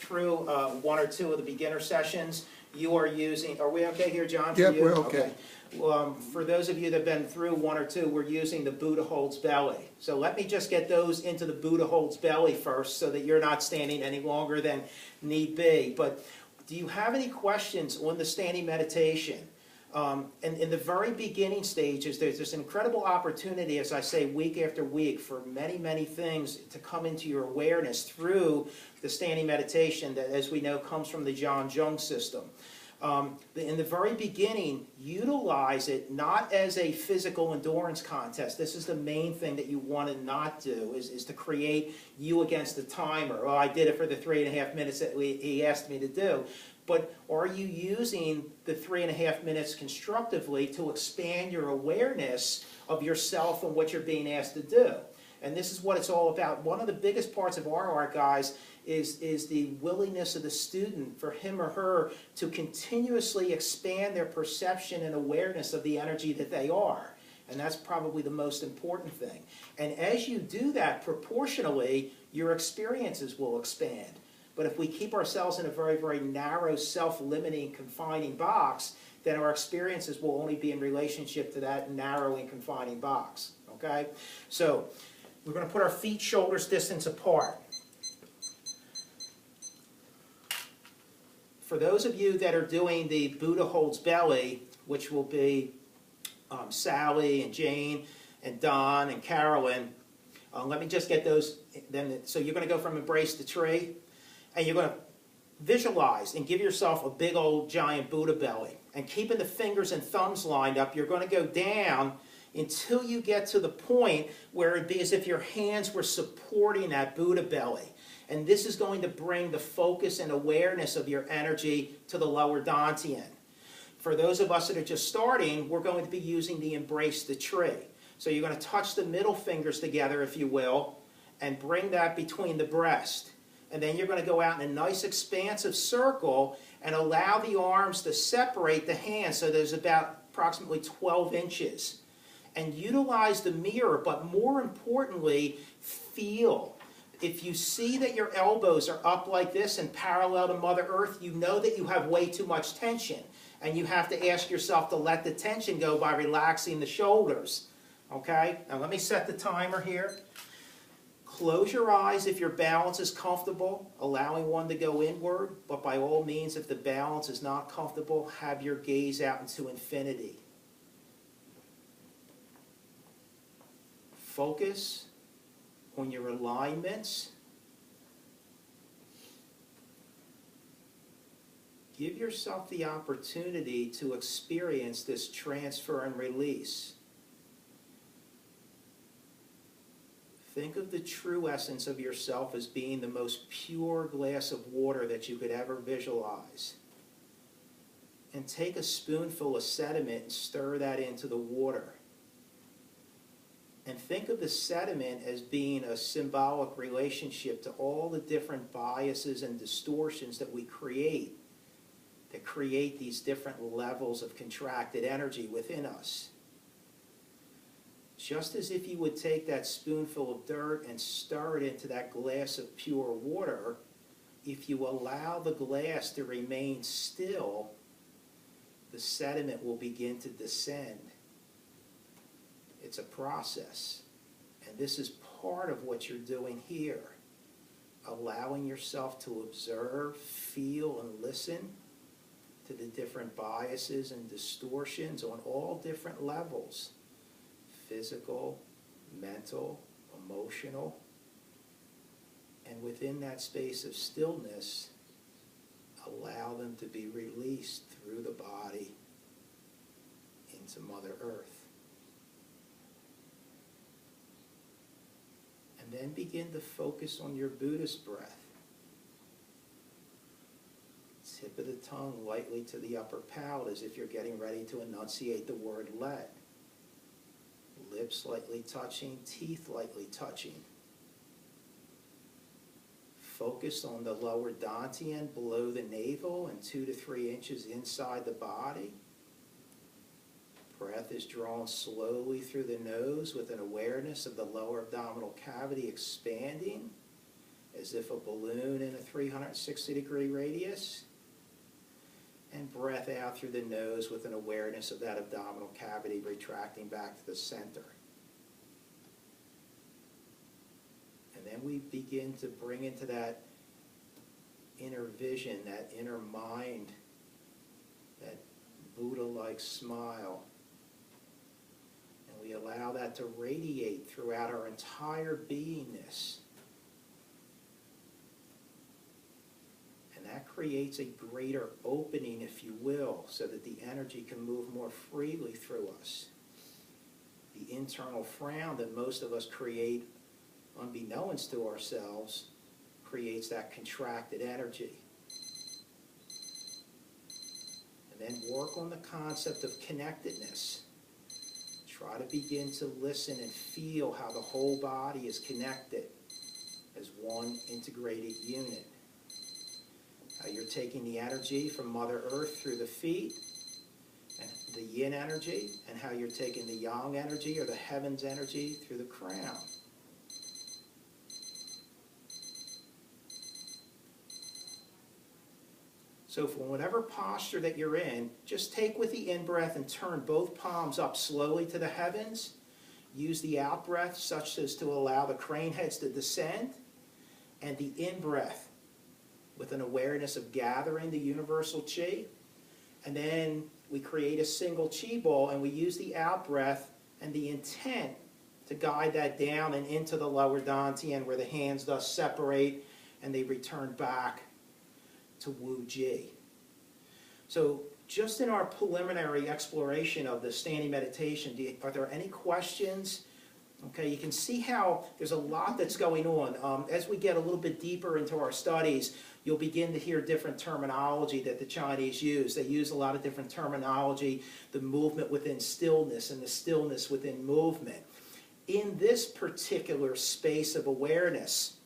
through one or two of the beginner sessions, you are using, are we okay here, John? For Yep, you? we're okay. For those of you that have been through one or two, we're using the Buddha holds belly. So let me just get those into the Buddha holds belly first so that you're not standing any longer than need be. But do you have any questions on the standing meditation? And in the very beginning stages, there's this incredible opportunity, as I say, week after week, for many, many things to come into your awareness through the standing meditation that, as we know, comes from the John Jung system. In the very beginning, utilize it not as a physical endurance contest. This is the main thing that you want to not do, is to create you against the timer. Oh, I did it for the 3.5 minutes that he asked me to do. But are you using the 3.5 minutes constructively to expand your awareness of yourself and what you're being asked to do? And this is what it's all about. One of the biggest parts of our art, guys, is the willingness of the student for him or her to continuously expand their perception and awareness of the energy that they are. And that's probably the most important thing. And as you do that, proportionally, your experiences will expand. But if we keep ourselves in a very, very narrow, self-limiting, confining box, then our experiences will only be in relationship to that narrow and confining box. Okay? So we're going to put our feet shoulders distance apart. For those of you that are doing the Buddha holds belly, which will be Sally and Jane and Don and Carolyn, let me just get those. So you're going to go from embrace the tree, and you're going to visualize and give yourself a big old giant Buddha belly. And keeping the fingers and thumbs lined up, you're going to go down until you get to the point where it'd be as if your hands were supporting that Buddha belly. And this is going to bring the focus and awareness of your energy to the lower dantian. For those of us that are just starting, we're going to be using the embrace the tree. So you're going to touch the middle fingers together, if you will, and bring that between the breast. And then you're going to go out in a nice expansive circle and allow the arms to separate the hands, so there's about approximately 12 inches. And utilize the mirror, but more importantly, feel. If you see that your elbows are up like this and parallel to Mother Earth, you know that you have way too much tension. And you have to ask yourself to let the tension go by relaxing the shoulders. Okay? Now let me set the timer here. Close your eyes if your balance is comfortable, allowing one to go inward. But by all means, if the balance is not comfortable, have your gaze out into infinity. Focus on your alignments. Give yourself the opportunity to experience this transfer and release. Think of the true essence of yourself as being the most pure glass of water that you could ever visualize. And take a spoonful of sediment and stir that into the water. And think of the sediment as being a symbolic relationship to all the different biases and distortions that we create, that create these different levels of contracted energy within us. Just as if you would take that spoonful of dirt and stir it into that glass of pure water, if you allow the glass to remain still, the sediment will begin to descend. It's a process, and this is part of what you're doing here, allowing yourself to observe, feel, and listen to the different biases and distortions on all different levels: physical, mental, emotional. And within that space of stillness, allow them to be released through the body into Mother Earth. And then begin to focus on your Buddhist breath. Tip of the tongue lightly to the upper palate as if you're getting ready to enunciate the word let. Lips lightly touching, teeth lightly touching. Focus on the lower dantian below the navel and 2 to 3 inches inside the body. Breath is drawn slowly through the nose with an awareness of the lower abdominal cavity expanding as if a balloon in a 360 in 60-degree radius. And breath out through the nose with an awareness of that abdominal cavity retracting back to the center. And then we begin to bring into that inner vision, that inner mind, that Buddha-like smile. And we allow that to radiate throughout our entire beingness. And that creates a greater opening, if you will, so that the energy can move more freely through us. The internal frown that most of us create, unbeknownst to ourselves, creates that contracted energy. And then work on the concept of connectedness. Try to begin to listen and feel how the whole body is connected as one integrated unit. How you're taking the energy from Mother Earth through the feet, and the yin energy, and how you're taking the yang energy or the heavens energy through the crown. So from whatever posture that you're in, just take with the in-breath and turn both palms up slowly to the heavens. Use the out-breath such as to allow the crane heads to descend, and the in-breath with an awareness of gathering the universal chi. And then we create a single chi ball, and we use the out-breath and the intent to guide that down and into the lower dantian, where the hands thus separate and they return back to Wu Ji. So just in our preliminary exploration of the standing meditation, are there any questions? Okay, you can see how there's a lot that's going on. As we get a little bit deeper into our studies, you'll begin to hear different terminology that the Chinese use. They use a lot of different terminology, the movement within stillness and the stillness within movement. In this particular space of awareness,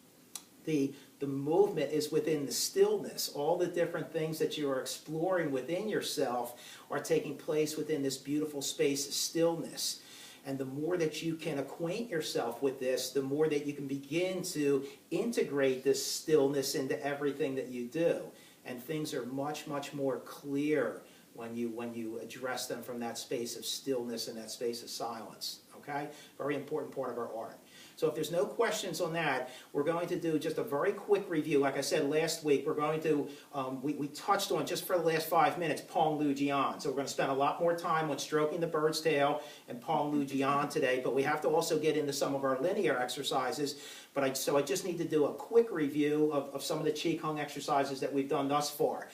the movement is within the stillness. All the different things that you are exploring within yourself are taking place within this beautiful space of stillness. And the more that you can acquaint yourself with this, the more that you can begin to integrate this stillness into everything that you do. And things are much, much more clear when you address them from that space of stillness and that space of silence. Okay? Very important part of our art. So if there's no questions on that, we're going to do just a very quick review. Like I said last week, we're going to, we touched on, just for the last 5 minutes, Pong Lu Jian. So we're going to spend a lot more time on stroking the bird's tail and Pong Lu Jian today, but we have to also get into some of our linear exercises. So I just need to do a quick review of some of the Qigong exercises that we've done thus far.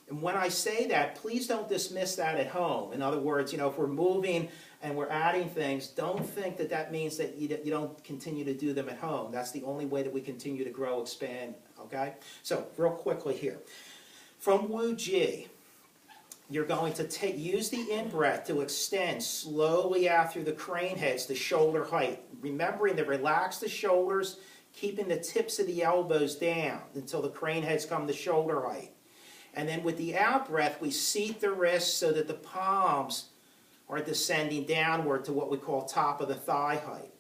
And when I say that, please don't dismiss that at home. In other words, if we're moving and we're adding things, don't think that that means that you don't continue to do them at home. That's the only way that we continue to grow, expand, okay? So, real quickly here. From Wu Ji, you're going to use the in-breath to extend slowly out through the crane heads to shoulder height. Remembering to relax the shoulders, keeping the tips of the elbows down until the crane heads come to shoulder height. And then with the out-breath, we seat the wrists so that the palms are descending downward to what we call top of the thigh height.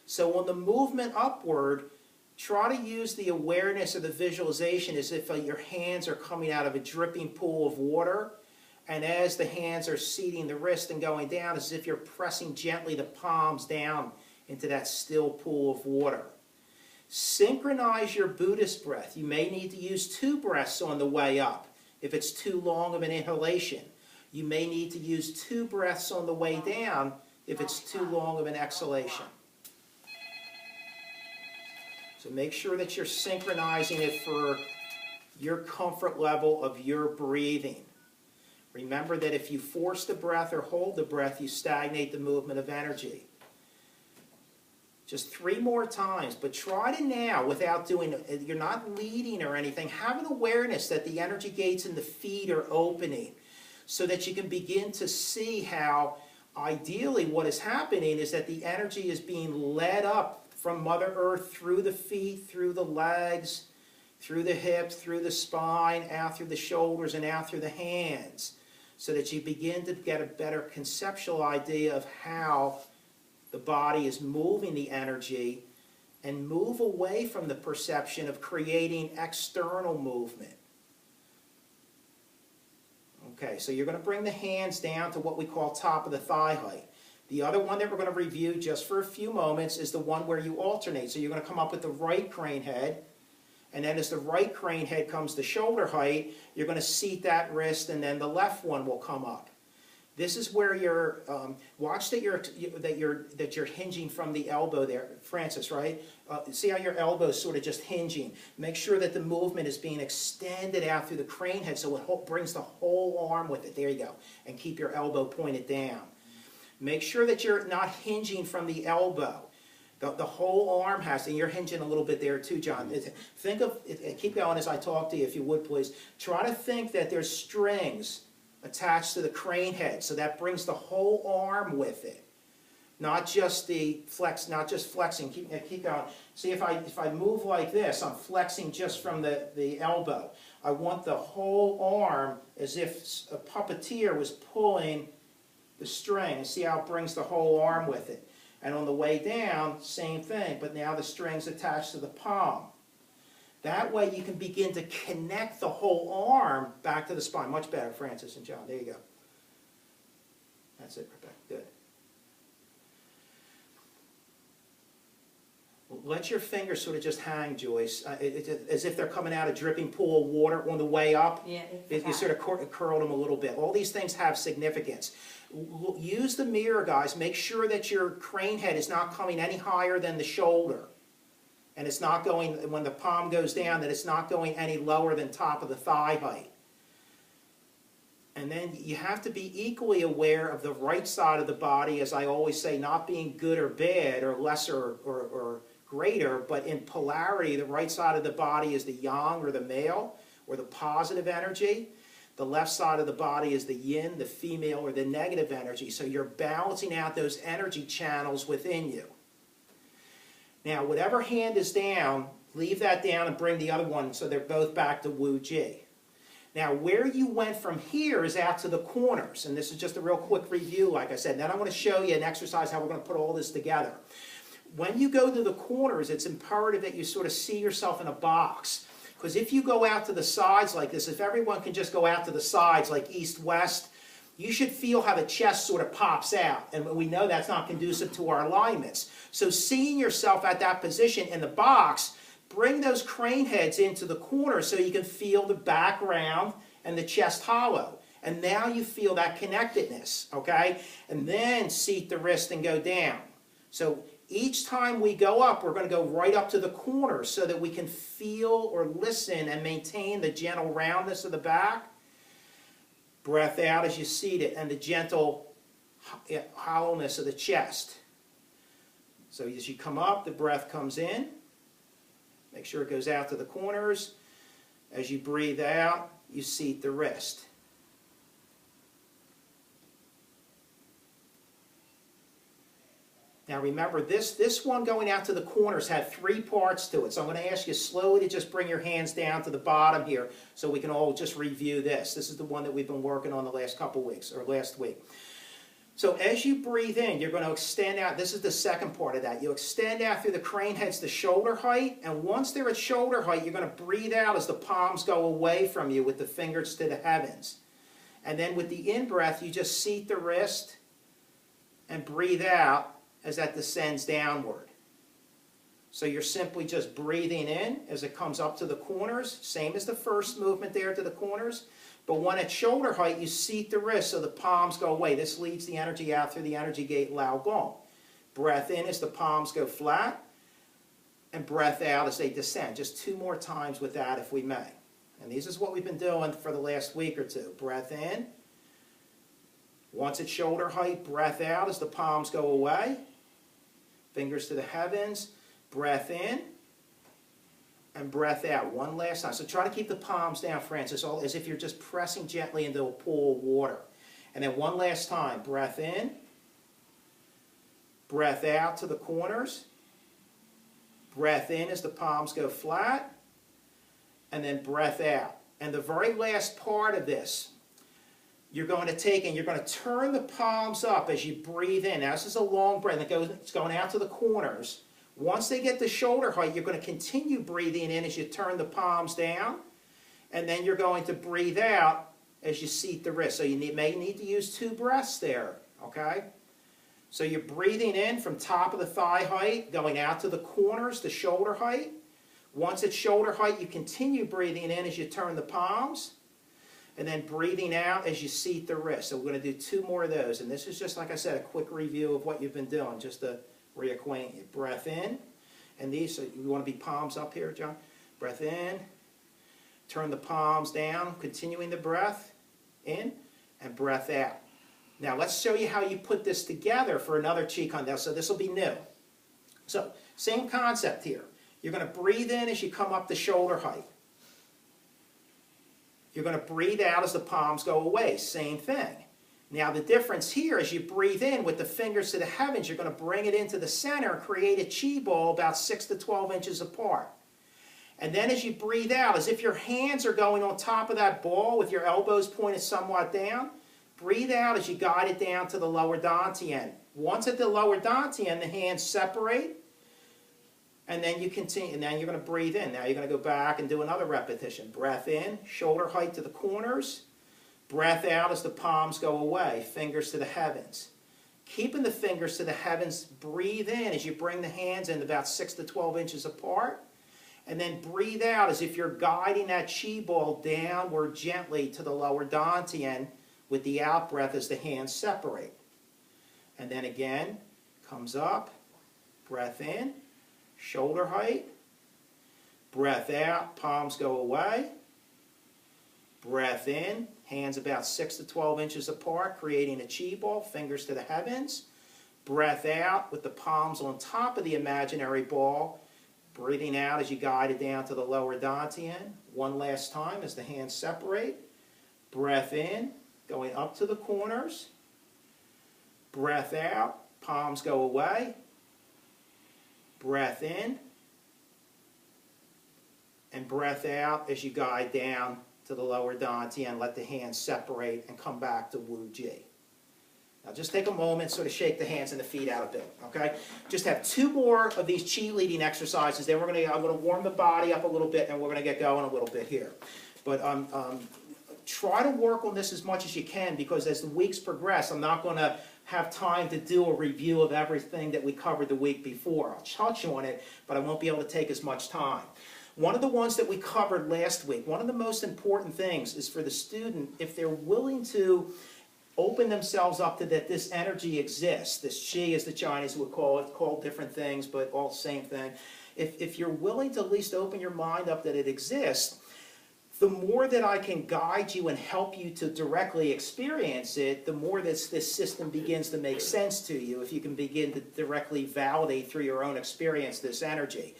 So on the movement upward, try to use the awareness of the visualization as if your hands are coming out of a dripping pool of water. And as the hands are seating the wrist and going down, as if you're pressing gently the palms down into that still pool of water. Synchronize your Buddhist breath. You may need to use 2 breaths on the way up if it's too long of an inhalation. You may need to use 2 breaths on the way down if it's too long of an exhalation. So make sure that you're synchronizing it for your comfort level of your breathing. Remember that if you force the breath or hold the breath, you stagnate the movement of energy. Just 3 more times, but try to now, without doing, you're not leading or anything, have an awareness that the energy gates in the feet are opening so that you can begin to see how, ideally, what is happening is that the energy is being led up from Mother Earth through the feet, through the legs, through the hips, through the spine, out through the shoulders, and out through the hands, so that you begin to get a better conceptual idea of how the body is moving the energy and move away from the perception of creating external movement. Okay, so you're going to bring the hands down to what we call top of the thigh height. The other one that we're going to review just for a few moments is the one where you alternate. So you're going to come up with the right crane head, and then as the right crane head comes to shoulder height, you're going to seat that wrist, and then the left one will come up. This is where you're, watch that you're hinging from the elbow there, Francis, right? See how your elbow's sort of just hinging. Make sure that the movement is being extended out through the crane head so it brings the whole arm with it. There you go. And keep your elbow pointed down. Make sure that you're not hinging from the elbow. The whole arm has, and you're hinging a little bit there too, John. Think of, keep going as I talk to you, if you would, please. Try to think that there's strings attached to the crane head, so that brings the whole arm with it. Not just the flex, not just flexing. Keep going. See, if I move like this, I'm flexing just from the elbow. I want the whole arm as if a puppeteer was pulling the string. And see how it brings the whole arm with it. And on the way down, same thing, but now the string's attached to the palm. That way you can begin to connect the whole arm back to the spine. Much better, Francis and John. There you go. That's it, Rebecca. Good. Let your fingers sort of just hang, Joyce, as if they're coming out of a dripping pool of water on the way up. Yeah, You sort of curl them a little bit. All these things have significance. Use the mirror, guys. Make sure that your crane head is not coming any higher than the shoulder. And it's not going, when the palm goes down, that it's not going any lower than top of the thigh height. And then you have to be equally aware of the right side of the body, as I always say, not being good or bad or lesser or greater, but in polarity, the right side of the body is the yang or the male or the positive energy. The left side of the body is the yin, the female or the negative energy. So you're balancing out those energy channels within you. Now, whatever hand is down, leave that down and bring the other one so they're both back to Wu Ji. Now, where you went from here is out to the corners, and this is just a real quick review, like I said. Then I'm going to show you an exercise how we're going to put all this together. When you go to the corners, it's imperative that you sort of see yourself in a box. Because if you go out to the sides like this, if everyone can just go out to the sides like east-west, you should feel how the chest sort of pops out. And we know that's not conducive to our alignments. So seeing yourself at that position in the box, bring those crane heads into the corner so you can feel the background and the chest hollow. And now you feel that connectedness, okay? And then seat the wrist and go down. So each time we go up, we're going to go right up to the corner so that we can feel or listen and maintain the gentle roundness of the back. Breath out as you seat it, and the gentle hollowness of the chest. So as you come up, the breath comes in. Make sure it goes out to the corners. As you breathe out, you seat the wrist. Now remember, this one going out to the corners had 3 parts to it. So I'm going to ask you slowly to just bring your hands down to the bottom here so we can all just review this. This is the one that we've been working on the last couple weeks, or last week. So as you breathe in, you're going to extend out. This is the second part of that. You extend out through the crane heads to shoulder height. And once they're at shoulder height, you're going to breathe out as the palms go away from you with the fingers to the heavens. And then with the in-breath, you just seat the wrist and breathe out as that descends downward. So you're simply just breathing in as it comes up to the corners, same as the first movement there to the corners. But when at shoulder height, you seat the wrist so the palms go away. This leads the energy out through the energy gate Lao Gong. Breath in as the palms go flat, and breath out as they descend. Just 2 more times with that if we may. And this is what we've been doing for the last week or 2. Breath in. Once at shoulder height, breath out as the palms go away. Fingers to the heavens, breath in, and breath out. One last time. So try to keep the palms down, Francis, as if you're just pressing gently into a pool of water. And then one last time, breath in, breath out to the corners, breath in as the palms go flat, and then breath out. And the very last part of this, you're going to take and you're going to turn the palms up as you breathe in. Now this is a long breath. It's going out to the corners. Once they get to shoulder height, you're going to continue breathing in as you turn the palms down, and then you're going to breathe out as you seat the wrist. So you may need to use 2 breaths there, okay? So you're breathing in from top of the thigh height, going out to the corners, to shoulder height. Once at shoulder height, you continue breathing in as you turn the palms, and then breathing out as you seat the wrist. So we're going to do 2 more of those, and this is just, like I said, a quick review of what you've been doing, just to reacquaint you. Breath in, and these, so you want to be palms up here, John. Breath in, turn the palms down, continuing the breath in, and breath out. Now let's show you how you put this together for another Qigong. Now, so this will be new. So same concept here. You're going to breathe in as you come up to shoulder height. You're going to breathe out as the palms go away. Same thing. Now the difference here is you breathe in with the fingers to the heavens. You're going to bring it into the center and create a chi ball about 6 to 12 inches apart. And then as you breathe out, as if your hands are going on top of that ball with your elbows pointed somewhat down, breathe out as you guide it down to the lower dantian. Once at the lower dantian, the hands separate, and then you continue, and then you're going to breathe in. Now you're going to go back and do another repetition. Breath in, shoulder height to the corners. Breath out as the palms go away, fingers to the heavens. Keeping the fingers to the heavens, breathe in as you bring the hands in about 6 to 12 inches apart. And then breathe out as if you're guiding that chi ball downward gently to the lower dantian with the out breath as the hands separate. And then again, comes up, breath in, shoulder height, breath out, palms go away, breath in, hands about 6 to 12 inches apart, creating a chi ball, fingers to the heavens, breath out with the palms on top of the imaginary ball, breathing out as you guide it down to the lower dantian. One last time as the hands separate, breath in, going up to the corners, breath out, palms go away, breath in, and breath out as you guide down to the lower dantian. Let the hands separate and come back to Wu Ji. Now just take a moment, sort of shake the hands and the feet out a bit, okay? Just have 2 more of these chi leading exercises. Then I'm going to warm the body up a little bit, and we're going to get going a little bit here. But try to work on this as much as you can, because as the weeks progress, I'm not going to have time to do a review of everything that we covered the week before. I'll touch on it, but I won't be able to take as much time. One of the ones that we covered last week, one of the most important things is for the student, if they're willing to open themselves up to that this energy exists, this chi as the Chinese would call it, called different things, but all the same thing. If you're willing to at least open your mind up that it exists, the more that I can guide you and help you to directly experience it, the more this system begins to make sense to you, if you can begin to directly validate through your own experience this energy.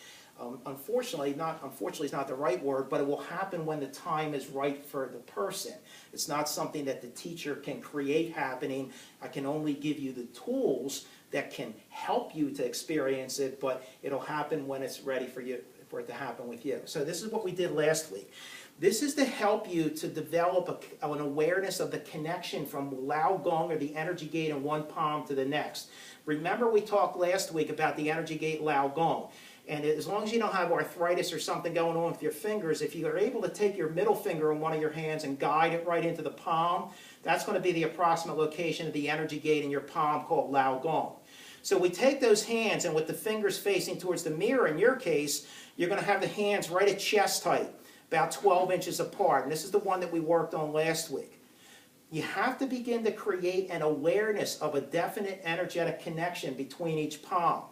Unfortunately is not the right word, but it will happen when the time is right for the person. It's not something that the teacher can create happening. I can only give you the tools that can help you to experience it, but it'll happen when it's ready for you, for it to happen with you. So this is what we did last week. This is to help you to develop an awareness of the connection from Lao Gong, or the energy gate, in one palm to the next. Remember, we talked last week about the energy gate Lao Gong. And as long as you don't have arthritis or something going on with your fingers, if you are able to take your middle finger in one of your hands and guide it right into the palm, that's going to be the approximate location of the energy gate in your palm, called Lao Gong. So we take those hands, and with the fingers facing towards the mirror, in your case, you're going to have the hands right at chest height, about 12 inches apart. And this is the one that we worked on last week. You have to begin to create an awareness of a definite energetic connection between each palm.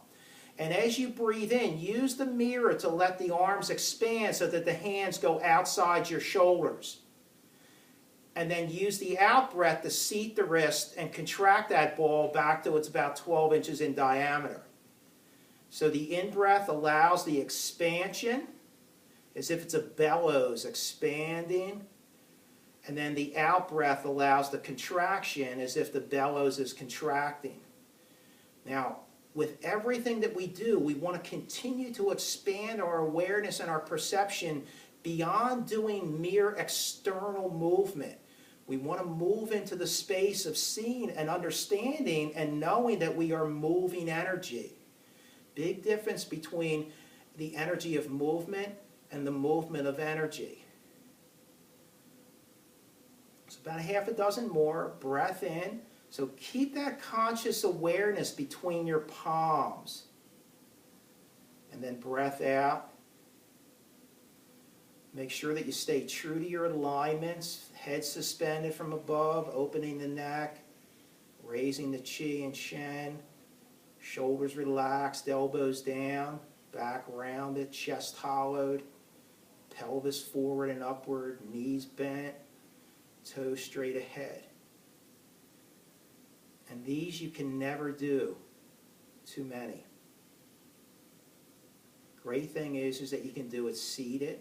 And as you breathe in, use the mirror to let the arms expand so that the hands go outside your shoulders. And then use the out breath to seat the wrist and contract that ball back to it's about 12 inches in diameter. So the in-breath allows the expansion, as if it's a bellows expanding. And then the out-breath allows the contraction, as if the bellows is contracting. Now, with everything that we do, we want to continue to expand our awareness and our perception beyond doing mere external movement. We want to move into the space of seeing and understanding and knowing that we are moving energy. Big difference between the energy of movement and the movement of energy. So about a half a dozen more. Breath in. So keep that conscious awareness between your palms. And then breath out. Make sure that you stay true to your alignments. Head suspended from above, opening the neck, raising the chi and shen. Shoulders relaxed, elbows down, back rounded, chest hollowed, pelvis forward and upward, knees bent, toes straight ahead. And these you can never do too many. Great thing is that you can do it seated.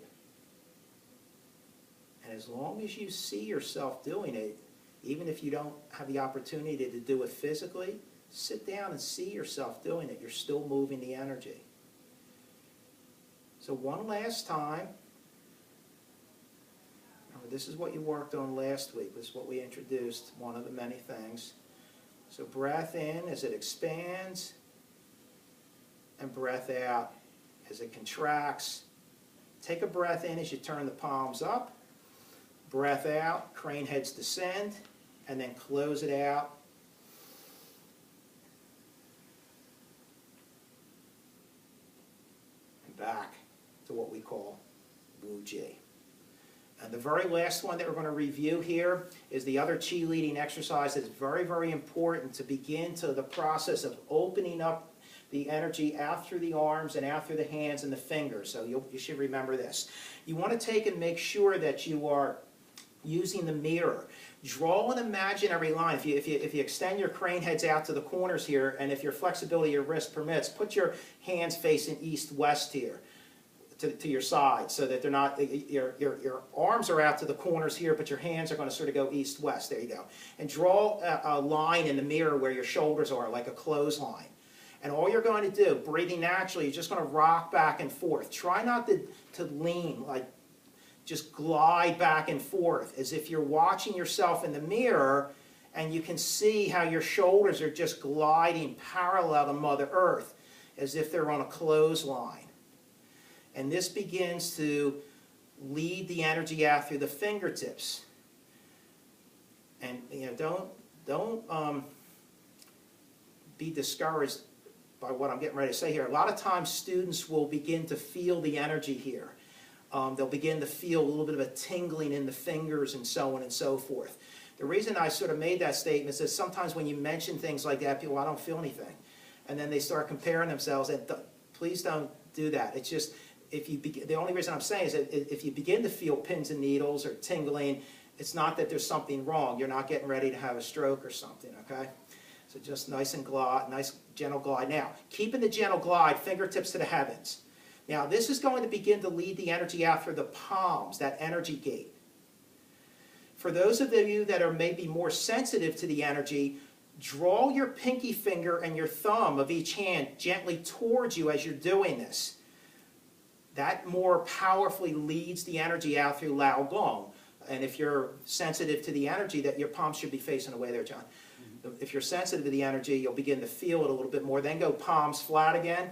And as long as you see yourself doing it, even if you don't have the opportunity to do it physically, sit down and see yourself doing it. You're still moving the energy. So one last time. Remember, this is what you worked on last week. This is what we introduced, one of the many things. So breath in as it expands, and breath out as it contracts. Take a breath in as you turn the palms up. Breath out, crane heads descend, and then close it out. And back to what we call Wu Ji. And the very last one that we're going to review here is the other Qi leading exercise that's very, very important to begin to the process of opening up the energy out through the arms and out through the hands and the fingers. So you should remember this. You want to take and make sure that you are using the mirror. Draw an imaginary line. If you extend your crane heads out to the corners here, and if your flexibility of your wrist permits, put your hands facing east-west here to your side, so that they're not, your arms are out to the corners here, but your hands are going to sort of go east-west. There you go. And draw a line in the mirror where your shoulders are, like a clothesline. And all you're going to do, breathing naturally, you're just going to rock back and forth. Try not to lean, like just glide back and forth, as if you're watching yourself in the mirror, and you can see how your shoulders are just gliding parallel to Mother Earth, as if they're on a clothesline. And this begins to lead the energy out through the fingertips. And don't be discouraged by what I'm getting ready to say here. A lot of times students will begin to feel the energy here. They'll begin to feel a little bit of a tingling in the fingers and so on and so forth. The reason I sort of made that statement is that sometimes when you mention things like that, people, I don't feel anything. And then they start comparing themselves, and please don't do that. It's just, the only reason I'm saying is that if you begin to feel pins and needles or tingling, it's not that there's something wrong. You're not getting ready to have a stroke or something, okay? So just nice and glide, nice gentle glide. Now, keeping the gentle glide, fingertips to the heavens. Now, this is going to begin to lead the energy out through the palms, that energy gate. For those of you that are maybe more sensitive to the energy, draw your pinky finger and your thumb of each hand gently towards you as you're doing this. That more powerfully leads the energy out through Lao Gong. And if you're sensitive to the energy, that your palms should be facing away there, John. If you're sensitive to the energy, you'll begin to feel it a little bit more. Then go palms flat again.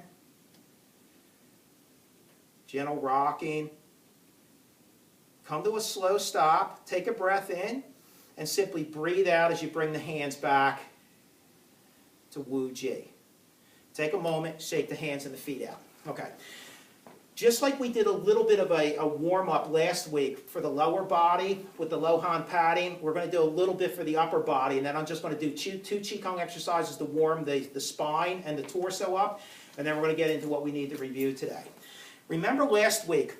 Gentle rocking. Come to a slow stop. Take a breath in. And simply breathe out as you bring the hands back to Wu Ji. Take a moment. Shake the hands and the feet out. Okay. Just like we did a little bit of a warm-up last week for the lower body with the Lohan padding, we're going to do a little bit for the upper body, and then I'm just going to do two Qigong exercises to warm the spine and the torso up, and then we're going to get into what we need to review today. Remember last week,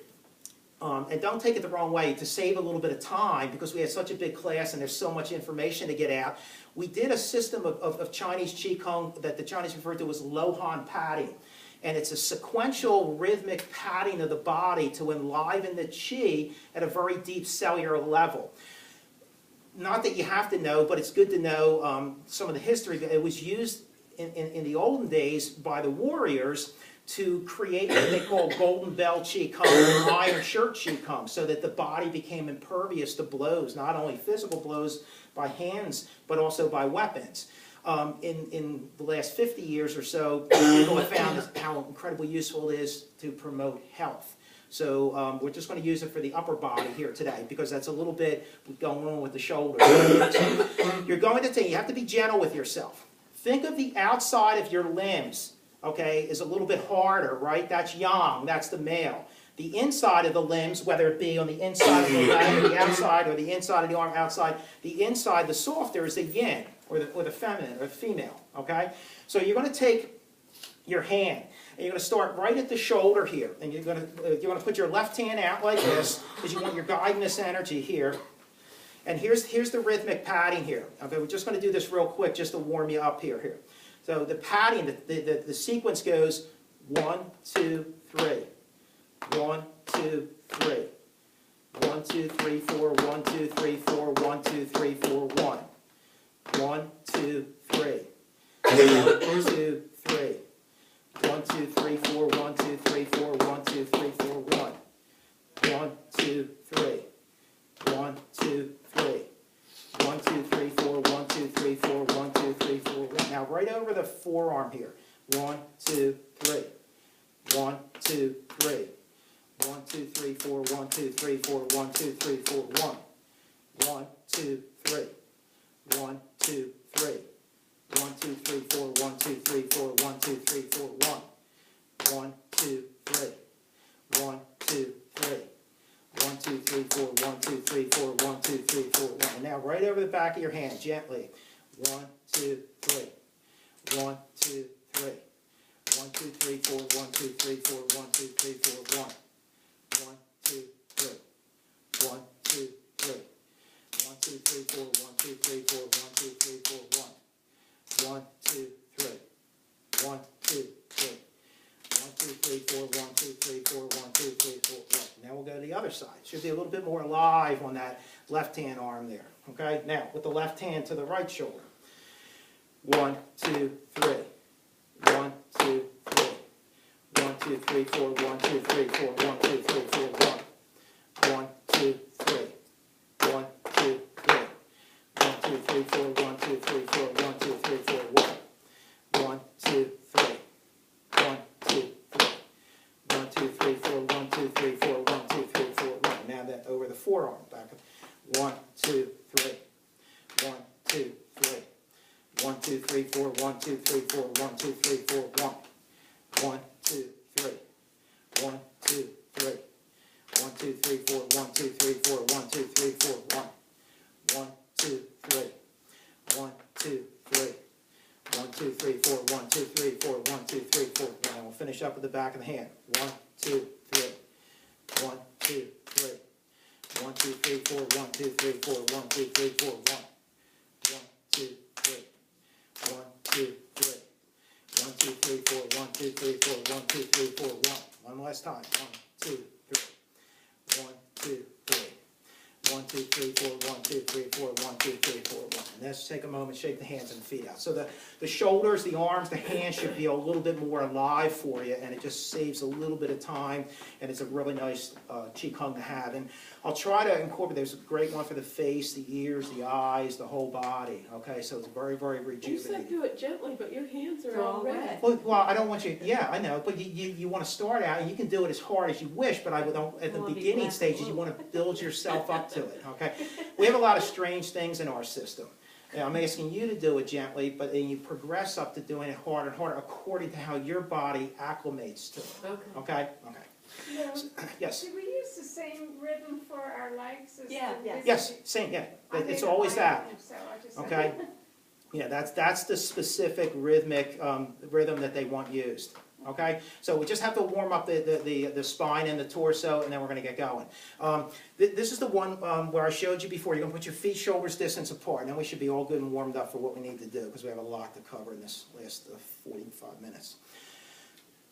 and don't take it the wrong way, to save a little bit of time, because we had such a big class and there's so much information to get out, we did a system of Chinese Qigong that the Chinese referred to as Lohan padding. And it's a sequential rhythmic patting of the body to enliven the qi at a very deep cellular level. Not that you have to know, but it's good to know some of the history. It was used in the olden days by the warriors to create what they call golden bell qigong and iron shirt qigong, so that the body became impervious to blows, not only physical blows by hands, but also by weapons. In the last 50 years or so, people have found how incredibly useful it is to promote health. So we're just going to use it for the upper body here today because that's a little bit going on with the shoulders. So you're going to take, you have to be gentle with yourself. Think of the outside of your limbs, okay, is a little bit harder, right? That's yang, that's the male. The inside of the limbs, whether it be on the inside of the leg or the outside, or the inside of the arm outside, the inside, the softer, is the yin, or the feminine, or the female, okay? So you're going to take your hand, and you're going to start right at the shoulder here, and you're going to put your left hand out like this, because you want your guiding this energy here. And here's the rhythmic padding here. Okay, we're just going to do this real quick just to warm you up here. So the padding, the sequence goes 1, 2, 3. 1, 2, 3. 1, 2, 3, 4. 1, 2, 3, 4. 1, 2, 3, 4. 1. 1, 2, 3. 1, 2, 3. 1, 2, 3, 4. 1, 2, 3, 4. 1, 2, 3, 4. 1. 1, 2, 3. 1, 2, 3. 1, 2, 3, 4. 1, 2, 3, 4. 1, 2, 3, 4. 1. Now right over the forearm here. 1, 2, 3. 1, 2, 3. 1, 2, 3, 4. 1, 2, 3, 4. 1, 2, 3, 4. 1. 1, 2, 3. 1, 2, 3. 1, 2, 3, 4. 1, 2, 3, 4. 1, 2, 3, 4. 1. 1, 2, 3. 1, 2, 3. 1, 2, 3, 4, 1, 2, 3, 4, 1, 2, 3, 4, 1. And now right over the back of your hand, gently. 1, 2, 3. 1, 2, 3. 1, 2, 3, 4, 1, 2, 3, 4, 1, 2, 3, 4, 1. 1, 2, 3. 1, 2, 3. 1, 2, 3, 4, 1, 2, 3, 4, 1, 2, 3, 4, 1. 1, 2, 3. 1, 2, 3. 1, 2, 3, 4, 1, 2, 3, 4, 1, 2, 3, 4, 1. Now we'll go to the other side. Should be a little bit more alive on that left-hand arm there. Okay? Now, with the left hand to the right shoulder. 1, 2, 3. 1, 2, 3. 1, 2, 3, 4, 1, 2, 3, 4, 1, 2, 3, 4, 1. 1, 2, 3. 1, 2, 3. 1, 2, 3, 4, 1, 2, 3, 4, 1, 2, 3, 4, 1. 1, 2, 3. 1, 2, 3. 1, 2, 3, 4, 1, 2, 3, 4, 1, 2, 3, 4, 1. Now that over the forearm, back up. 1, 2, 3. 1, 2, 3. 1, 2, 3, 4, 1, 2, 3, 4, 1, 2, 3, 4, 1. 1, 2, 3. 1, 2, 3. 1, 2, 3, 4, 1, 2, 3, 4, 1, 2, 3, 4, 1. 1, 2, 3. 1, 2, 3. 1, 2, 3, 4, 1, 2, 3, 4, 1, 2, 3, 4. And we'll finish up with the back of the hand. 1, 2, 3. 1, 2, 3. 1, 2, 3, 4, 1, 2, 3, 4, 1, 2, 3, 4, 1. 1, 2, 3. 1, 2, 3. 1, 2, 3, 4, 1, 2, 3, 4, 1, 2, 3, 4, 1. One last time. 1, 2, 3. 1, 2, 3. 1, 2, 3, 4, 1, 2, 3, 4, 1, 2, 3, 4, 1. And let's take a moment, shake the hands and the feet out. So the shoulders, the arms, the hands should be a little bit more alive for you, and it just saves a little bit of time, and it's a really nice Qigong to have. And I'll try to incorporate, there's a great one for the face, the ears, the eyes, the whole body. Okay, so it's very, very rejuvenating. You said do it gently, but your hands are all red. Well, I don't want you, yeah, I know, but you want to start out, and you can do it as hard as you wish, but I don't, at the beginning stages, you want to build yourself up to it, okay? We have a lot of strange things in our system. And I'm asking you to do it gently, but then you progress up to doing it harder and harder according to how your body acclimates to it. Okay. Okay? Yeah. Yes? Do we use the same rhythm for our legs as Yeah, the yeah. Yes, same, yeah. I It's made up always my that. own, so I just- Okay? Yeah, that's the specific rhythmic rhythm that they want used. Okay, so we just have to warm up the spine and the torso, and then we're going to get going. This is the one where I showed you before. You're going to put your feet shoulders distance apart, and then we should be all good and warmed up for what we need to do, because we have a lot to cover in this last 45 minutes.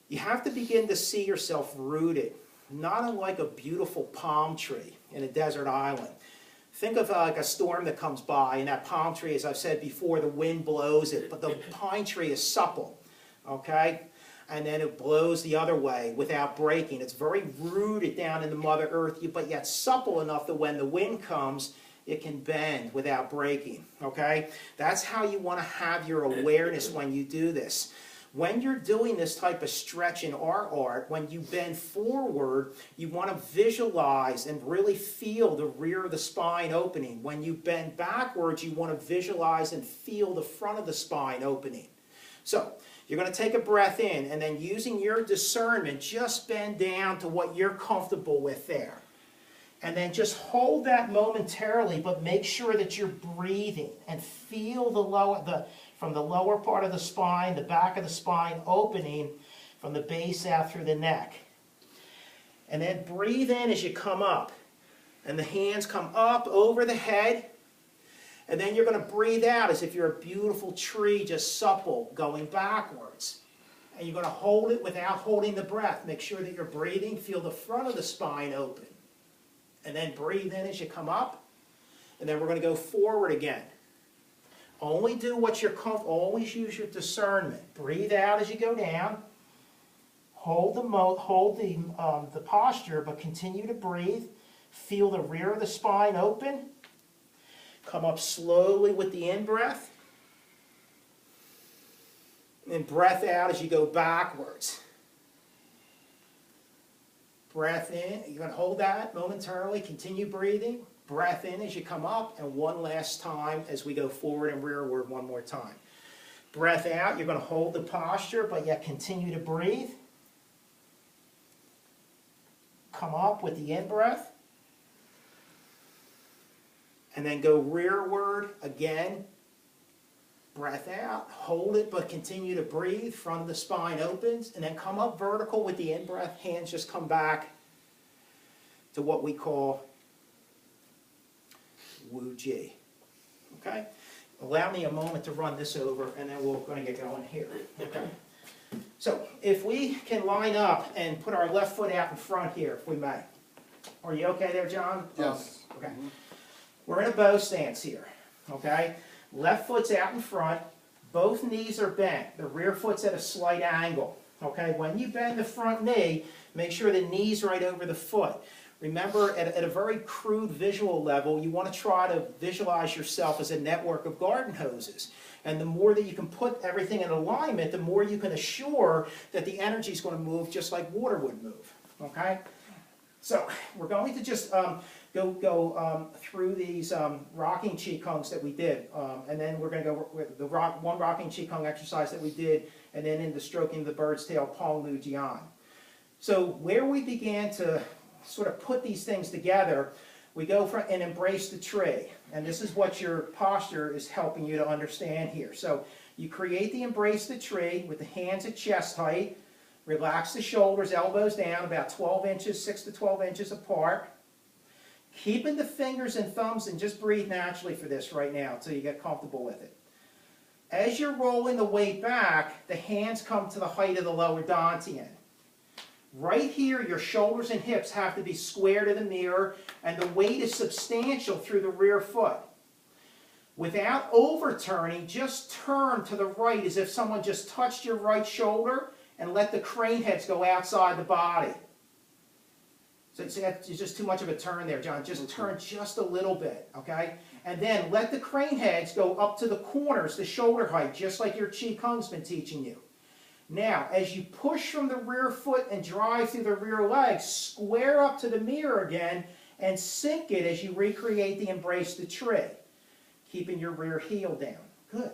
You have to begin to see yourself rooted, not unlike a beautiful palm tree in a desert island. Think of like a storm that comes by, and that palm tree, as I've said before, the wind blows it, but the pine tree is supple, okay? And then it blows the other way without breaking. It's very rooted down in the Mother Earth, but yet supple enough that when the wind comes, it can bend without breaking, okay? That's how you want to have your awareness when you do this. When you're doing this type of stretch in our art, when you bend forward, you want to visualize and really feel the rear of the spine opening. When you bend backwards, you want to visualize and feel the front of the spine opening. So, you're going to take a breath in, and then using your discernment, just bend down to what you're comfortable with there. And then just hold that momentarily, but make sure that you're breathing and feel from the lower part of the spine, the back of the spine opening from the base out through the neck. And then breathe in as you come up. And the hands come up over the head. And then you're going to breathe out as if you're a beautiful tree, just supple, going backwards. And you're going to hold it without holding the breath. Make sure that you're breathing. Feel the front of the spine open. And then breathe in as you come up. And then we're going to go forward again. Only do what you're comfortable. Always use your discernment. Breathe out as you go down. Hold the posture, but continue to breathe. Feel the rear of the spine open. Come up slowly with the in-breath. And breath out as you go backwards. Breath in. You're going to hold that momentarily. Continue breathing. Breath in as you come up. And one last time as we go forward and rearward one more time. Breath out. You're going to hold the posture, but yet continue to breathe. Come up with the in-breath. And then go rearward again. Breath out. Hold it, but continue to breathe. Front of the spine opens. And then come up vertical with the in-breath. Hands just come back to what we call Wu Ji. Okay? Allow me a moment to run this over, and then we're going to get going here. Okay? So, if we can line up and put our left foot out in front here, if we may. Are you okay there, John? Yes. Okay. We're in a bow stance here. Okay? Left foot's out in front. Both knees are bent. The rear foot's at a slight angle. Okay? When you bend the front knee, make sure the knee's right over the foot. Remember, at a very crude visual level, you want to try to visualize yourself as a network of garden hoses. And the more that you can put everything in alignment, the more you can assure that the energy is going to move just like water would move. Okay? So, we're going to just go through these rocking Qigong's that we did. And then we're going to go with the one rocking Qigong exercise that we did, and then into stroking the bird's tail, Pong Lu Jian. So, where we began to sort of put these things together, we go for and embrace the tree. And this is what your posture is helping you to understand here. So you create the embrace the tree with the hands at chest height. Relax the shoulders, elbows down, about 12 inches, 6 to 12 inches apart. Keeping the fingers and thumbs, and just breathe naturally for this right now until you get comfortable with it. As you're rolling the weight back, the hands come to the height of the lower dantian. Right here, your shoulders and hips have to be square to the mirror, and the weight is substantial through the rear foot. Without overturning, just turn to the right as if someone just touched your right shoulder, and let the crane heads go outside the body. So it's just too much of a turn there, John. Just turn just a little bit, okay? And then let the crane heads go up to the corners, the shoulder height, just like your Qigong's been teaching you. Now, as you push from the rear foot and drive through the rear leg, square up to the mirror again and sink it as you recreate the embrace the tree, keeping your rear heel down. Good.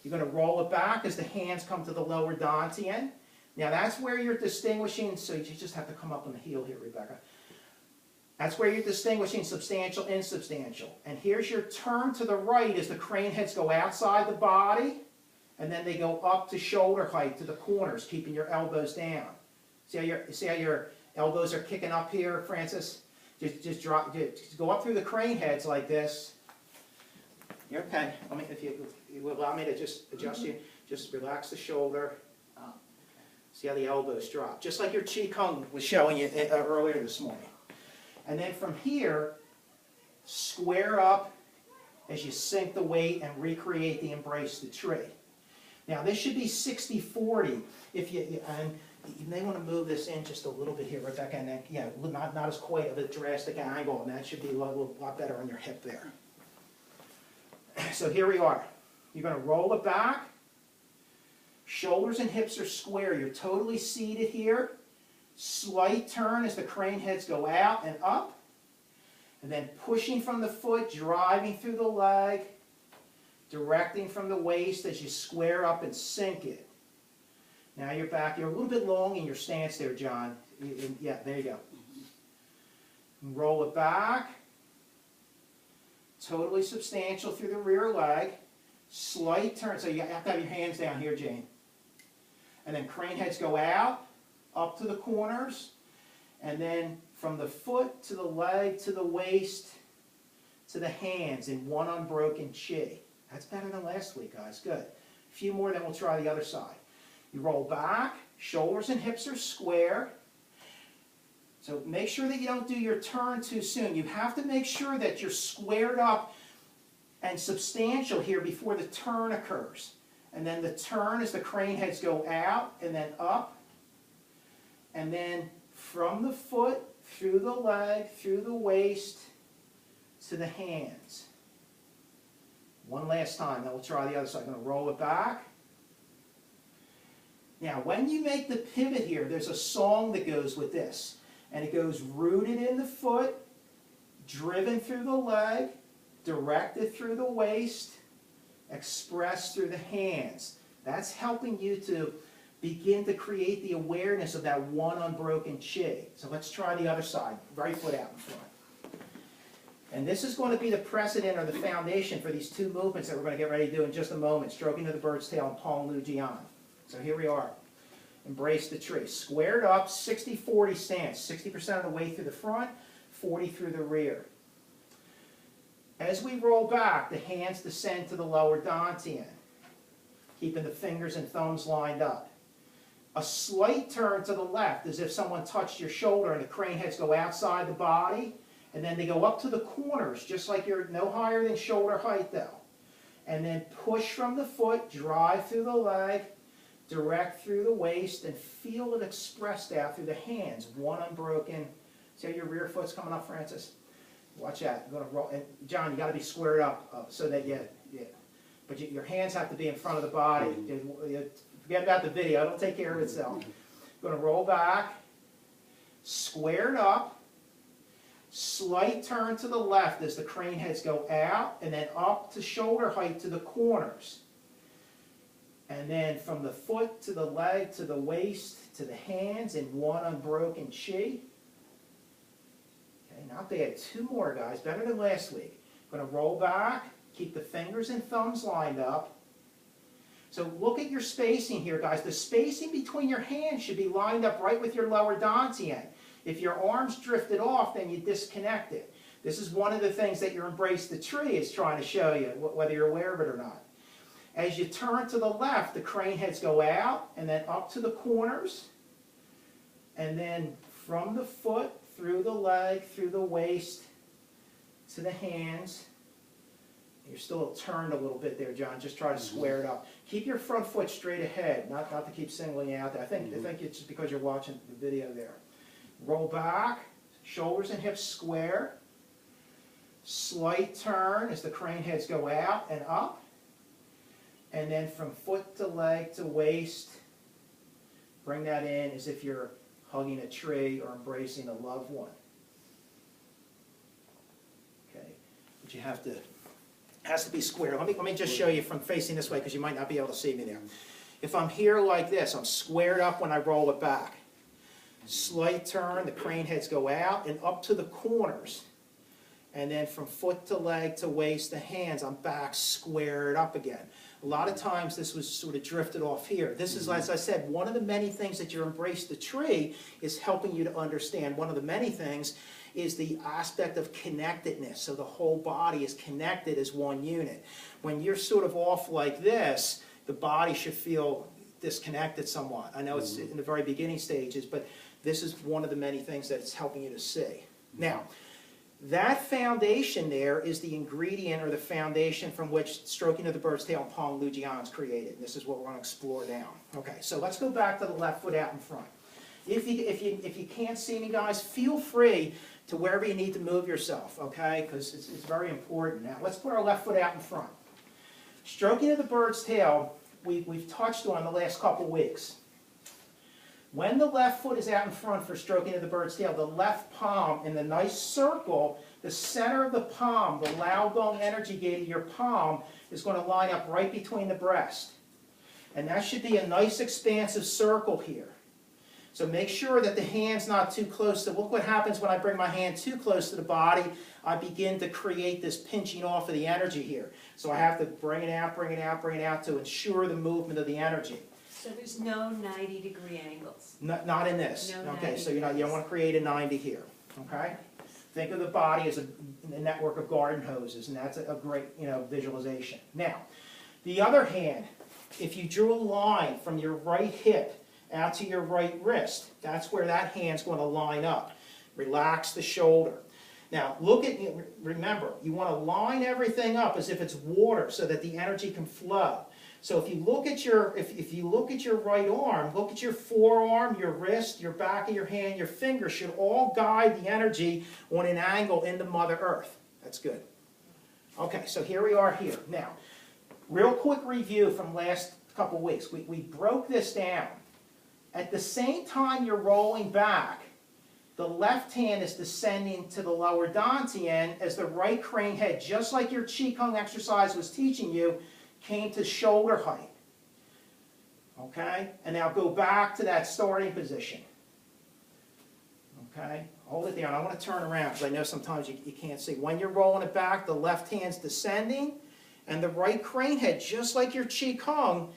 You're going to roll it back as the hands come to the lower dantian. Now, that's where you're distinguishing, so you just have to come up on the heel here, Rebecca. That's where you're distinguishing substantial, insubstantial. And here's your turn to the right as the crane heads go outside the body. And then they go up to shoulder height to the corners, keeping your elbows down. See how your elbows are kicking up here, Francis? Just go up through the crane heads like this. You're okay. If you will allow me to just adjust you, just relax the shoulder. See how the elbows drop, just like your Qigong was showing you earlier this morning. And then from here, square up as you sink the weight and recreate the embrace the tree. Now this should be 60-40. And you may want to move this in just a little bit here, Rebecca, and then not as quite of a drastic angle, and that should be a lot better on your hip there. So here we are. You're going to roll it back. Shoulders and hips are square. You're totally seated here. Slight turn as the crane heads go out and up. And then pushing from the foot, driving through the leg, directing from the waist as you square up and sink it. Now you're back. You're a little bit long in your stance there, John. Yeah, there you go. Roll it back. Totally substantial through the rear leg. Slight turn. So you have to have your hands down here, Jane. And then crane heads go out, up to the corners. And then from the foot to the leg to the waist to the hands in one unbroken chi. That's better than last week, guys. Good. A few more, then we'll try the other side. You roll back. Shoulders and hips are square. So make sure that you don't do your turn too soon. You have to make sure that you're squared up and substantial here before the turn occurs. And then the turn as the crane heads go out and then up. And then from the foot, through the leg, through the waist, to the hands. One last time, then we'll try the other side. I'm going to roll it back. Now, when you make the pivot here, there's a song that goes with this. And it goes rooted in the foot, driven through the leg, directed through the waist, expressed through the hands. That's helping you to begin to create the awareness of that one unbroken chi. So let's try the other side. Right foot out in front. And this is going to be the precedent or the foundation for these two movements that we're going to get ready to do in just a moment. Stroking to the bird's tail and Pong Lu Jian. So here we are. Embrace the tree. Squared up, 60-40 stance. 60% of the way through the front, 40 through the rear. As we roll back, the hands descend to the lower dantian, keeping the fingers and thumbs lined up. A slight turn to the left, as if someone touched your shoulder, and the crane heads go outside the body, and then they go up to the corners, just like you're no higher than shoulder height, though. And then push from the foot, drive through the leg, direct through the waist, and feel it expressed out through the hands. One unbroken. See how your rear foot's coming up, Francis? Watch that. You're going to roll. And John, you got to be squared up so that but your hands have to be in front of the body. Forget about the video. It'll take care of itself. You're going to roll back, squared up, slight turn to the left as the crane heads go out, and then up to shoulder height to the corners. And then from the foot to the leg to the waist to the hands in one unbroken chi. Okay, not bad. Two more, guys. Better than last week. Going to roll back. Keep the fingers and thumbs lined up. So look at your spacing here, guys. The spacing between your hands should be lined up right with your lower dantian. If your arms drifted off, then you disconnect it. This is one of the things that your Embrace the Tree is trying to show you, whether you're aware of it or not. As you turn to the left, the crane heads go out and then up to the corners. And then from the foot, through the leg, through the waist, to the hands. You're still turned a little bit there, John. Just try to square it up. Keep your front foot straight ahead, not to keep singling you out there. I think it's just because you're watching the video there. Roll back, shoulders and hips square. Slight turn as the crane heads go out and up. And then from foot to leg to waist, bring that in as if you're hugging a tree or embracing a loved one. Okay, but you have to, it has to be square. Let me just show you from facing this way because you might not be able to see me there. If I'm here like this, I'm squared up when I roll it back. Slight turn, the crane heads go out and up to the corners. And then from foot to leg to waist to hands, I'm back squared up again. A lot of times this was sort of drifted off here. This is, as I said, one of the many things that your Embrace the Tree is helping you to understand. One of the many things is the aspect of connectedness. So the whole body is connected as one unit. When you're sort of off like this, the body should feel disconnected somewhat. I know it's in the very beginning stages, but this is one of the many things that it's helping you to see. Now, that foundation there is the ingredient or the foundation from which Stroking of the Bird's Tail and Pong Lu Jian is created. And this is what we're going to explore now. Okay, so let's go back to the left foot out in front. If you can't see me, guys, feel free to wherever you need to move yourself, okay? Because it's very important. Now, let's put our left foot out in front. Stroking of the bird's tail, we've touched on the last couple weeks. When the left foot is out in front for stroking of the bird's tail, the left palm in the nice circle, the center of the palm, the Lao Gong energy gate of your palm is going to line up right between the breast. And that should be a nice expansive circle here. So make sure that the hand's not too close. So look what happens when I bring my hand too close to the body. I begin to create this pinching off of the energy here. So I have to bring it out, bring it out, bring it out to ensure the movement of the energy. So there's no 90-degree angles? Not in this. No Okay, so 90 you don't want to create a 90 here. Okay? Think of the body as a network of garden hoses, and that's a great visualization. Now, the other hand, if you drew a line from your right hip out to your right wrist, that's where that hand's going to line up. Relax the shoulder. Now, remember, you want to line everything up as if it's water so that the energy can flow. So if you look at your right arm, look at your forearm, your wrist, your back of your hand, your fingers should all guide the energy on an angle into Mother Earth. That's good. Okay, so here we are here. Now, real quick review from last couple weeks. We broke this down. At the same time you're rolling back, the left hand is descending to the lower dantian as the right crane head, just like your Qigong exercise was teaching you, came to shoulder height. Okay? And now go back to that starting position. Okay? Hold it down. I want to turn around because I know sometimes you can't see. When you're rolling it back, the left hand's descending, and the right crane head, just like your Qigong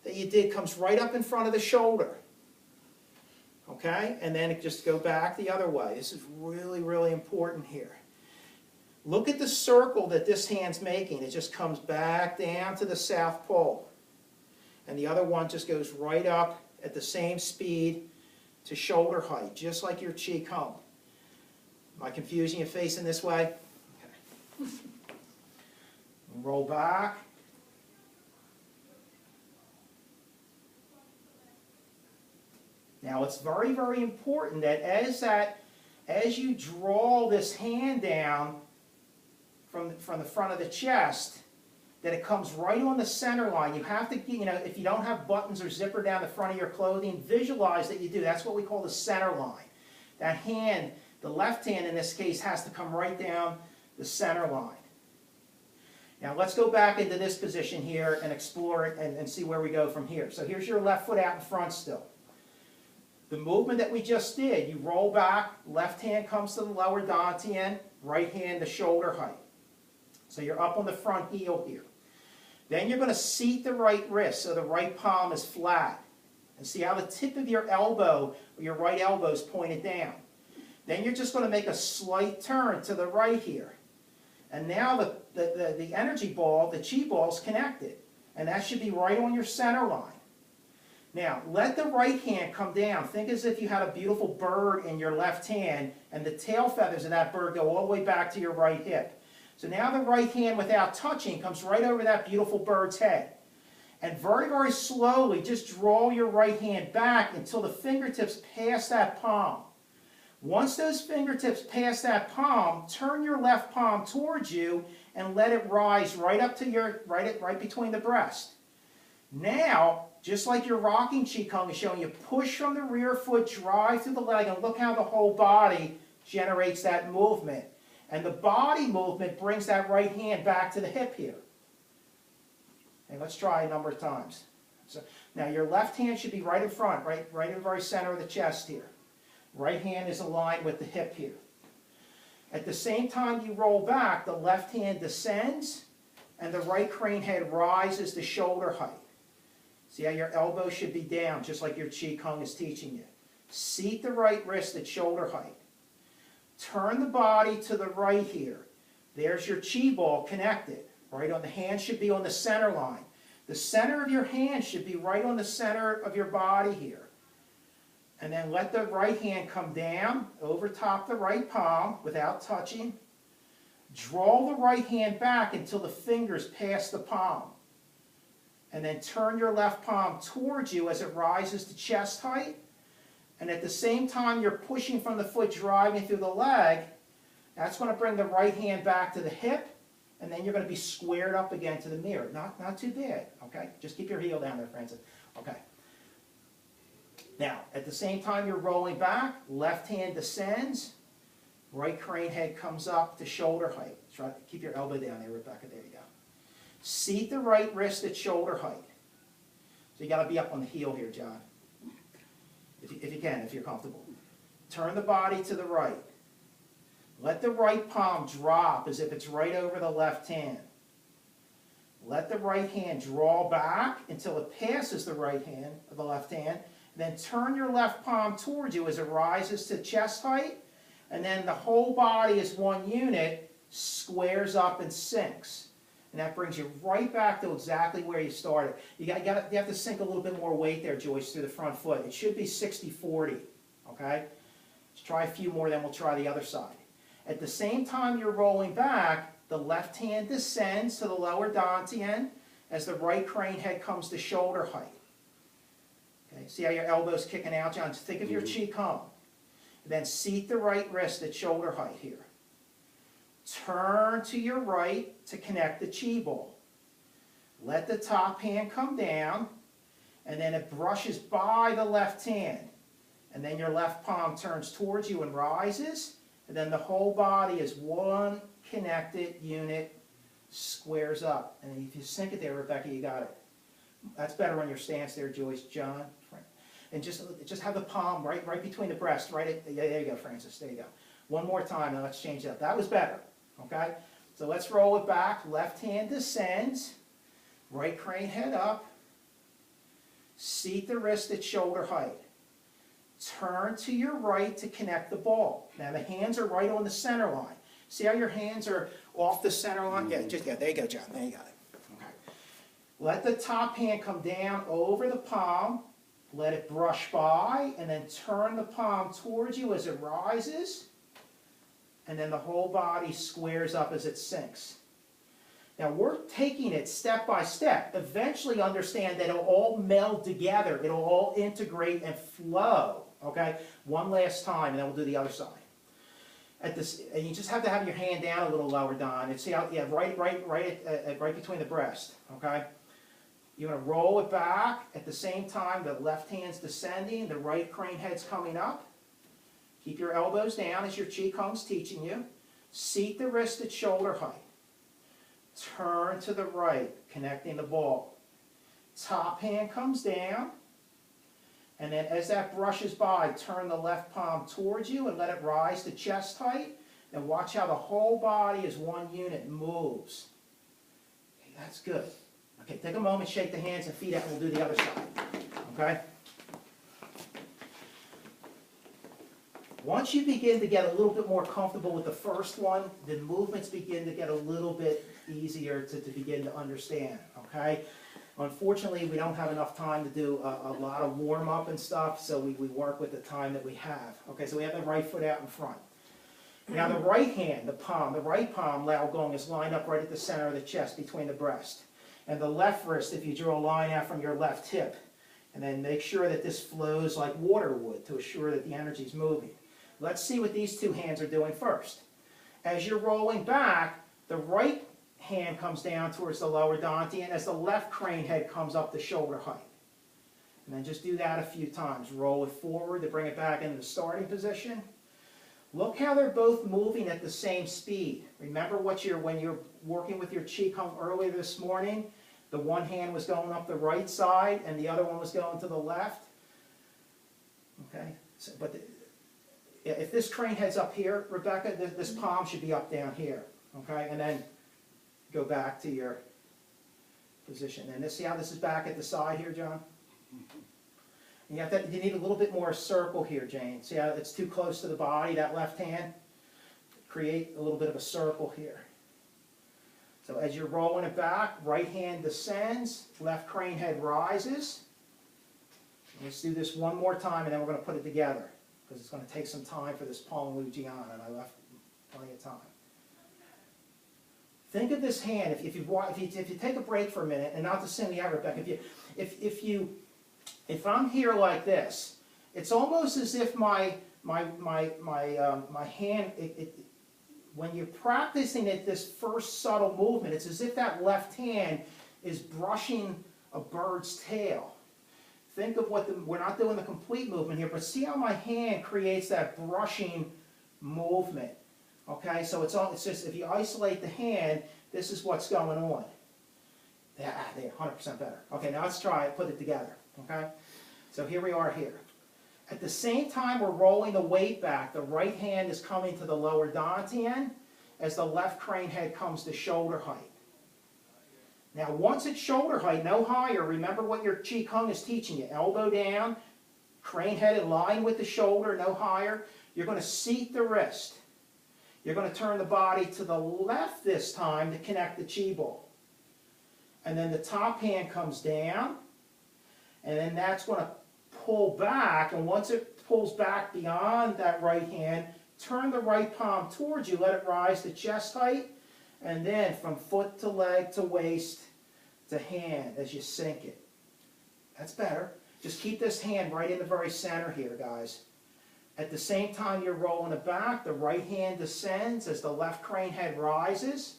that you did, comes right up in front of the shoulder. Okay? And then just go back the other way. This is really, really important here. Look at the circle that this hand's making. It just comes back down to the South Pole. And the other one just goes right up at the same speed to shoulder height, just like your Qigong. Am I confusing you facing this way? Okay. Roll back. Now it's very, very important that as you draw this hand down from the front of the chest, that it comes right on the center line. You have to, if you don't have buttons or zipper down the front of your clothing, visualize that you do. That's what we call the center line. That hand, the left hand in this case, has to come right down the center line. Now let's go back into this position here and explore it and see where we go from here. So here's your left foot out in front still. The movement that we just did, you roll back, left hand comes to the lower dantian, right hand to shoulder height. So you're up on the front heel here. Then you're going to seat the right wrist so the right palm is flat. And see how the tip of your elbow, or your right elbow, is pointed down. Then you're just going to make a slight turn to the right here. And now the energy ball, the chi ball, is connected. And that should be right on your center line. Now, let the right hand come down. Think as if you had a beautiful bird in your left hand, and the tail feathers of that bird go all the way back to your right hip. So now the right hand, without touching, comes right over that beautiful bird's head. And very, very slowly, just draw your right hand back until the fingertips pass that palm. Once those fingertips pass that palm, turn your left palm towards you and let it rise right up to your, right between the breast. Now, just like your rocking Qigong is showing you, push from the rear foot, drive through the leg, and look how the whole body generates that movement. And the body movement brings that right hand back to the hip here. And let's try a number of times. So now your left hand should be right in front, right in the very center of the chest here. Right hand is aligned with the hip here. At the same time you roll back, the left hand descends and the right crane head rises to shoulder height. See how your elbow should be down, just like your Qigong is teaching you. Seat the right wrist at shoulder height. Turn the body to the right here. There's your chi ball connected. Right on the hand should be on the center line. The center of your hand should be right on the center of your body here. And then let the right hand come down over top the right palm without touching. Draw the right hand back until the fingers pass the palm. And then turn your left palm towards you as it rises to chest height. And at the same time you're pushing from the foot, driving through the leg, that's going to bring the right hand back to the hip and then you're going to be squared up again to the mirror. Not too bad, okay? Just keep your heel down there, Francis. Okay. Now, at the same time you're rolling back, left hand descends, right crane head comes up to shoulder height. Try to keep your elbow down there, Rebecca. There you go. Seat the right wrist at shoulder height. So you got to be up on the heel here, John. If you can, if you're comfortable. Turn the body to the right. Let the right palm drop as if it's right over the left hand. Let the right hand draw back until it passes the right hand, or the left hand. Then turn your left palm towards you as it rises to chest height. And then the whole body as one unit squares up and sinks. And that brings you right back to exactly where you started. You have to sink a little bit more weight there, Joyce, through the front foot. It should be 60-40, okay? Let's try a few more, then we'll try the other side. At the same time you're rolling back, the left hand descends to the lower dantian as the right crane head comes to shoulder height. Okay, see how your elbow's kicking out, John? Just think of your chi kung. Then seat the right wrist at shoulder height here. Turn to your right to connect the chi ball. Let the top hand come down, and then it brushes by the left hand. And then your left palm turns towards you and rises, and then the whole body is one connected unit, squares up. And if you sink it there, Rebecca, you got it. That's better on your stance there, Joyce, John. And just have the palm right between the breast, there you go, Francis, there you go. One more time, and let's change it up. That was better, okay? So let's roll it back. Left hand descends, right crane head up, seat the wrist at shoulder height. Turn to your right to connect the ball. Now the hands are right on the center line. See how your hands are off the center line? Yeah, there you go, John, there you got it. Okay. Let the top hand come down over the palm. Let it brush by, and then turn the palm towards you as it rises, and then the whole body squares up as it sinks. Now we're taking it step by step. Eventually understand that it'll all meld together. It'll all integrate and flow. Okay? One last time, and then we'll do the other side. And you just have to have your hand down a little lower, Don. And see how, yeah, right between the breast. Okay? You're going to roll it back. At the same time, the left hand's descending, the right crane head's coming up. Keep your elbows down as your Qi Kung's teaching you. Seat the wrist at shoulder height. Turn to the right, connecting the ball. Top hand comes down. And then as that brushes by, turn the left palm towards you and let it rise to chest height. And watch how the whole body as one unit moves. Okay, that's good. Okay, take a moment, shake the hands and feet out, and we'll do the other side. Okay? Once you begin to get a little bit more comfortable with the first one, the movements begin to get a little bit easier to begin to understand. Okay? Unfortunately, we don't have enough time to do a lot of warm-up and stuff, so we work with the time that we have. Okay, so we have the right foot out in front. Now the right hand, the right palm, Lao Gong, is lined up right at the center of the chest between the breast. And the left wrist, if you draw a line out from your left hip, and then make sure that this flows like water would to assure that the energy is moving. Let's see what these two hands are doing first. As you're rolling back, the right hand comes down towards the lower dantian as the left crane head comes up to shoulder height. And then just do that a few times. Roll it forward to bring it back into the starting position. Look how they're both moving at the same speed. Remember when you're working with your Qi Kung earlier this morning, the one hand was going up the right side and the other one was going to the left. Okay, so, if this crane head's up here, Rebecca, this palm should be up down here. Okay, and then go back to your position. And see how this is back at the side here, John? You need a little bit more circle here, Jane. See how it's too close to the body, that left hand? Create a little bit of a circle here. So as you're rolling it back, right hand descends, left crane head rises. Let's do this one more time, and then we're going to put it together, because it's going to take some time for this Pong Lu Jian, and I left plenty of time. Think of this hand. If you take a break for a minute, and not to sing the Rebecca, if I'm here like this, it's almost as if my hand, when you're practicing it, this first subtle movement, it's as if that left hand is brushing a bird's tail. Think of we're not doing the complete movement here, but see how my hand creates that brushing movement. Okay, so it's just, if you isolate the hand, this is what's going on. Yeah, there, 100% better. Okay, now let's try it, put it together. Okay, so here we are here. At the same time we're rolling the weight back, the right hand is coming to the lower dantian as the left crane head comes to shoulder height. Now once it's shoulder height, no higher, remember what your Qi Kung is teaching you. Elbow down, crane head in line with the shoulder, no higher. You're going to seat the wrist. You're going to turn the body to the left this time to connect the Qi ball. And then the top hand comes down, and then that's going to pull back, and once it pulls back beyond that right hand, turn the right palm towards you, let it rise to chest height, and then from foot to leg to waist to hand as you sink it. That's better. Just keep this hand right in the very center here, guys. At the same time you're rolling it back, the right hand descends as the left crane head rises.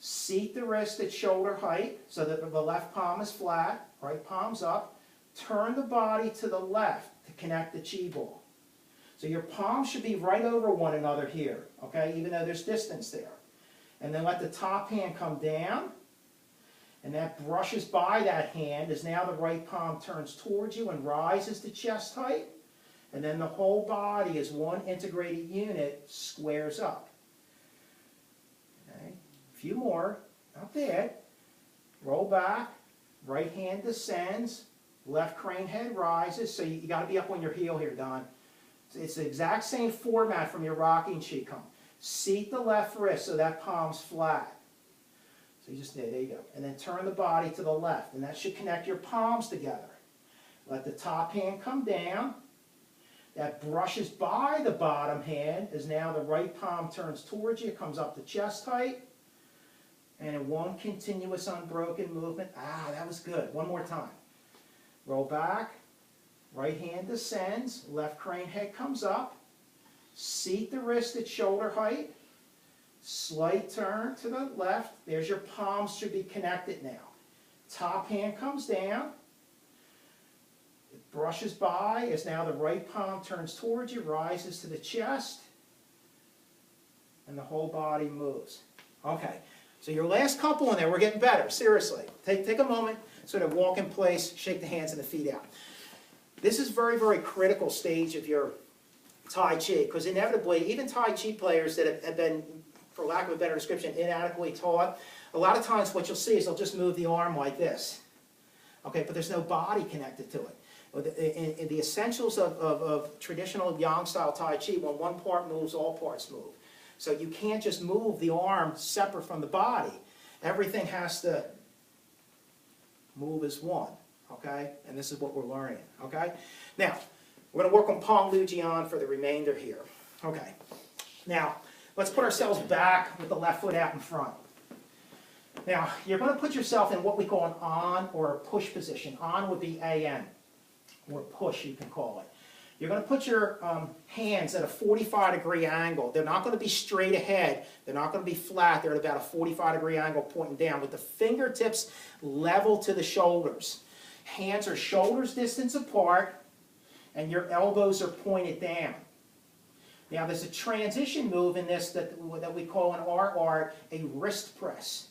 Seat the wrist at shoulder height so that the left palm is flat, right palm's up. Turn the body to the left to connect the Qi ball. So your palms should be right over one another here, okay, even though there's distance there. And then let the top hand come down, and that brushes by that hand as now the right palm turns towards you and rises to chest height, and then the whole body as one integrated unit squares up. Okay, a few more, not bad. Roll back, right hand descends, left crane head rises, so you got to be up on your heel here, Don. It's the exact same format from your rocking Qi Kung. Seat the left wrist so that palm's flat. So you just, there you go. And then turn the body to the left, and that should connect your palms together. Let the top hand come down. That brushes by the bottom hand as now the right palm turns towards you, comes up to chest height. And in one continuous unbroken movement, that was good. One more time. Roll back, right hand descends, left crane head comes up, seat the wrist at shoulder height, slight turn to the left, there's your palms should be connected now. Top hand comes down, it brushes by as now the right palm turns towards you, rises to the chest, and the whole body moves. Okay, so your last couple in there, we're getting better, seriously. Take a moment, sort of walk in place, shake the hands and the feet out. This is very, very critical stage of your Tai Chi, because inevitably, even Tai Chi players that have been, for lack of a better description, inadequately taught, a lot of times what you'll see is they'll just move the arm like this. Okay, but there's no body connected to it. In the essentials of traditional Yang-style Tai Chi, when one part moves, all parts move. So you can't just move the arm separate from the body. Everything has to move as one, okay? And this is what we're learning, okay? Now, we're going to work on Pong Lu Jian for the remainder here. Okay. Now, let's put ourselves back with the left foot out in front. Now, you're going to put yourself in what we call an on or a push position. On would be AN, or push you can call it. You're going to put your hands at a 45-degree angle. They're not going to be straight ahead. They're not going to be flat. They're at about a 45-degree angle pointing down with the fingertips level to the shoulders. Hands are shoulders distance apart, and your elbows are pointed down. Now there's a transition move in this that we call in our art a wrist press.